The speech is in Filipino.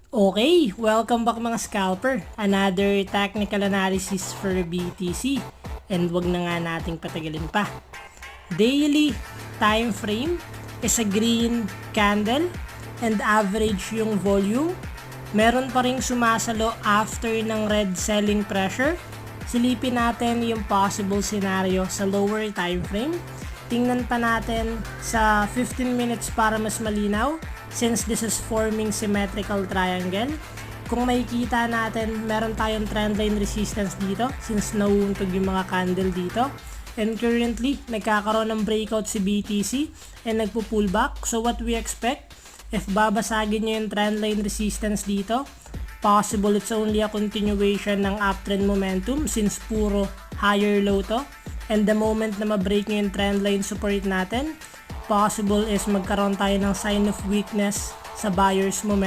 Okay, welcome back mga scalper. Another technical analysis for BTC. And wag na nga nating patagalin pa. Daily time frame is a green candle and average yung volume. Meron pa ring sumasalo after ng red selling pressure. Silipin natin yung possible scenario sa lower time frame. Tingnan pa natin sa 15 minutes para mas malinaw since this is forming symmetrical triangle. Kung makikita natin, meron tayong trendline resistance dito since nauuntog yung mga candle dito. And currently, nagkakaroon ng breakout si BTC and nagpo-pullback. So what we expect, if babasagin nyo yung trendline resistance dito, possible it's only a continuation ng uptrend momentum since puro higher low to. And the moment na ma-break nyo yung trendline support natin, possible is magkaroon tayo ng sign of weakness sa buyer's momentum.